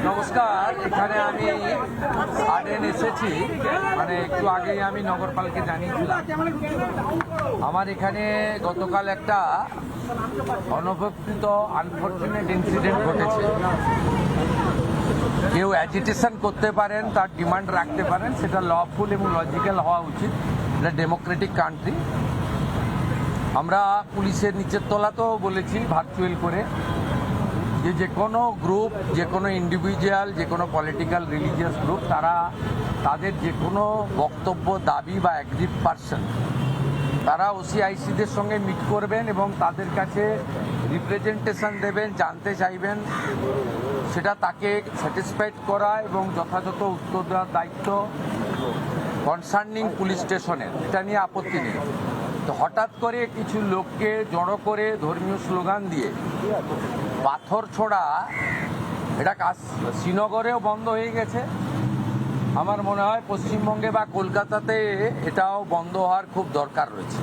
নমস্কার, এখানে আমি সাডেন এসেছি, মানে একটু আগেই আমি নগরপালকে জানিয়েছিলাম আমার এখানে গতকাল একটা অনভিপ্রেত আনফর্চুনেট ইনসিডেন্ট ঘটেছে। কেউ অ্যাজিটেশন করতে পারেন, তার ডিমান্ড রাখতে পারেন, সেটা লফুল এবং লজিক্যাল হওয়া উচিত। এটা ডেমোক্রেটিক কান্ট্রি। আমরা পুলিশের নিচের তলাতেও বলেছি ভার্চুয়াল করে যে কোনো গ্রুপ, যে কোনো ইন্ডিভিজুয়াল, যে কোনো পলিটিক্যাল রিলিজিয়াস গ্রুপ, তারা তাদের যে কোনো বক্তব্য, দাবি বা অ্যাগ্রিড পারসন তারা ওসিআইসিদের সঙ্গে মিট করবেন এবং তাদের কাছে রিপ্রেজেন্টেশন দেবেন, জানতে চাইবেন, সেটা তাকে স্যাটিসফাইড করা এবং যথাযথ উত্তর দেওয়ার দায়িত্ব কনসার্নিং পুলিশ স্টেশনের। এটা নিয়ে আপত্তি নেই। তো হঠাৎ করে কিছু লোককে জড়ো করে ধর্মীয় স্লোগান দিয়ে পাথর ছোড়া, এটা শ্রীনগরেও বন্ধ হয়ে গেছে। আমার মনে হয় পশ্চিমবঙ্গে বা কলকাতাতে এটাও বন্ধ হওয়ার খুব দরকার রয়েছে।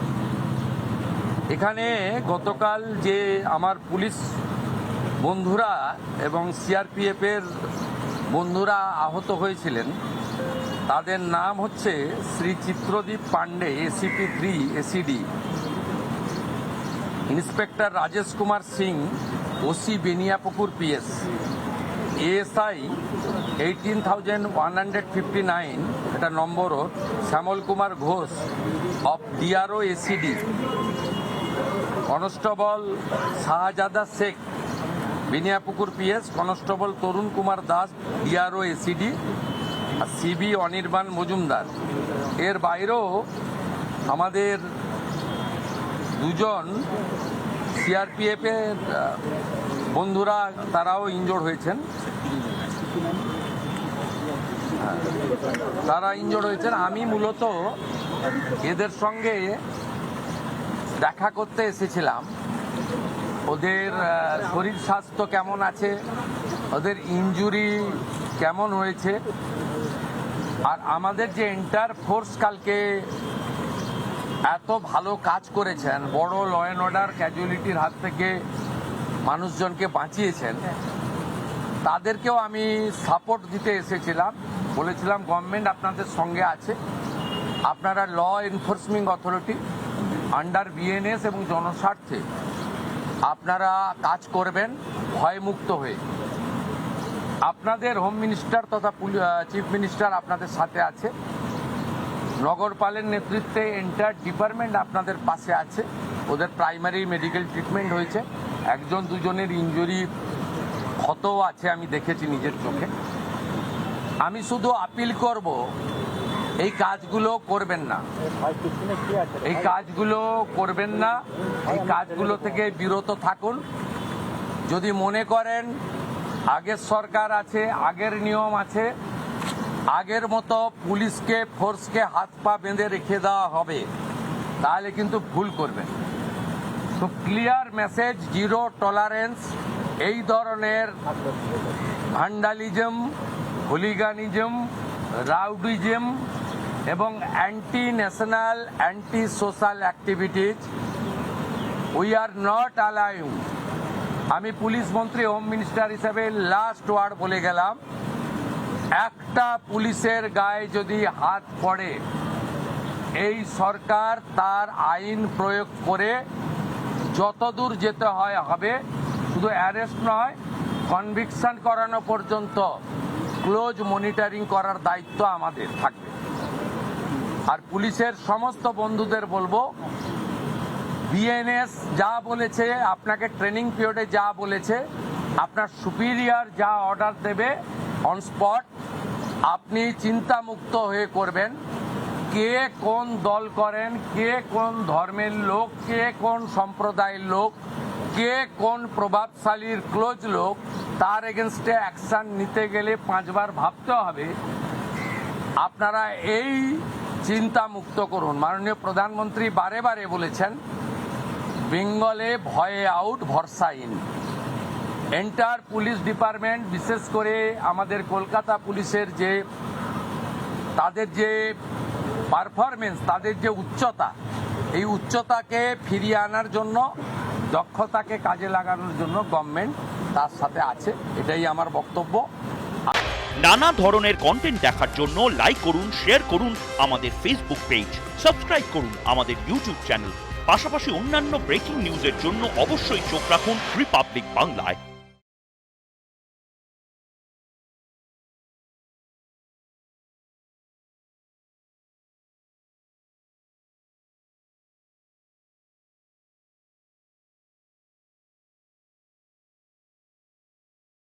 এখানে গতকাল যে আমার পুলিশ বন্ধুরা এবং সিআরপিএফের বন্ধুরা আহত হয়েছিলেন, তাদের নাম হচ্ছে Shri Chitradip Pandey, ACP 3 ACD, inspector Rajesh Kumar Singh, OC Beniapukur PS, ASI 18,159, এটা number, Shyamal Kumar Ghosh of DRO ACD, constable Shahzada Sheikh Beniapukur PS, constable Tarun Kumar Das DRO ACD, CB Anirban Majumdar. এর বাইরেও আমাদের দুজন সিআরপিএফের বন্ধুরা, তারাও ইনজোর্ড হয়েছেন। আমি মূলত এদের সঙ্গে দেখা করতে এসেছিলাম, ওদের শরীর স্বাস্থ্য কেমন আছে, ওদের ইনজুরি কেমন হয়েছে, আর আমাদের যে এন্টার ফোর্স কালকে এত ভালো কাজ করেছেন, বড় ল অ্যান্ড অর্ডার ক্যাজুয়ালিটির হাত থেকে মানুষজনকে বাঁচিয়েছেন, তাদেরকেও আমি সাপোর্ট দিতে এসেছিলাম। বলেছিলাম গভর্নমেন্ট আপনাদের সঙ্গে আছে, আপনারা law enforcing authority under BNS এবং জনস্বার্থে আপনারা কাজ করবেন ভয়মুক্ত হয়ে। আপনাদের হোম মিনিস্টার তথা চিফ মিনিস্টার আপনাদের সাথে আছে, নগরপালের নেতৃত্বে এন্টায়ার ডিপার্টমেন্ট আপনাদের পাশে আছে। ওদের প্রাইমারি মেডিকেল ট্রিটমেন্ট হয়েছে, একজন দুজনের ইনজুরি ক্ষতও আছে, আমি দেখেছি নিজের চোখে। আমি শুধু আপিল করব, এই কাজগুলো করবেন না, এই কাজগুলো করবেন না, এই কাজগুলো থেকে বিরত থাকুন। যদি মনে করেন আগের সরকার আছে, আগের নিয়ম আছে, আগের মতো পুলিশকে, ফোর্সকে হাত পা বেঁধে রেখে দেওয়া হবে, তাহলে কিন্তু ভুল করবেন। তো ক্লিয়ার মেসেজ, জিরো টলারেন্স এই ধরনের ভ্যান্ডালিজম, হুলিগানিজম, রাউডিজম এবং anti national, anti social activities we are not allowing. আমি পুলিশ মন্ত্রী, হোম মিনিস্টার হিসেবে লাস্ট ওয়ার্ড বলে গেলাম, একটা পুলিশের গায়ে যদি হাত পড়ে, এই সরকার তার আইন প্রয়োগ করে যতদূর যেতে হয় হবে। শুধু অ্যারেস্ট নয়, কনভিকশন করানো পর্যন্ত ক্লোজ মনিটরিং করার দায়িত্ব আমাদের থাকবে। আর পুলিশের সমস্ত বন্ধুদের বলবো, বিএনএস যা বলেছে, আপনাকে ট্রেনিং পিরিয়ডে যা বলেছে, আপনার সুপিরিয়র যা অর্ডার দেবে অন স্পট, আপনি চিন্তামুক্ত হয়ে করবেন। কে কোন দল করেন, কে কোন ধর্মের লোক, কে কোন সম্প্রদায়ের লোক, কে কোন প্রভাবশালীর ক্লোজ লোক, তার এগেনস্টে অ্যাকশন নিতে গেলে 5 বার ভাবতে হবে। আপনারা এই চিন্তা মুক্ত করুন। মাননীয় প্রধানমন্ত্রী বারে বারে বলেছেন, বেঙ্গলে ভয়ে আউট, ভরসা ইন। এন্টার পুলিশ ডিপার্টমেন্ট, বিশেষ করে আমাদের কলকাতা পুলিশের যে তাদের যে পারফরমেন্স, তাদের যে উচ্চতা, এই উচ্চতাকে ফিরিয়ে আনার জন্য, দক্ষতাকে কাজে লাগানোর জন্য গভর্নমেন্ট তার সাথে আছে, এটাই আমার বক্তব্য। নানা ধরনের কন্টেন্ট দেখার জন্য লাইক করুন, শেয়ার করুন আমাদের ফেসবুক পেজ, সাবস্ক্রাইব করুন আমাদের ইউটিউব চ্যানেল। পাশাপাশি অন্যান্য ব্রেকিং নিউজের জন্য অবশ্যই চোখ রাখুন রিপাবলিক বাংলায়।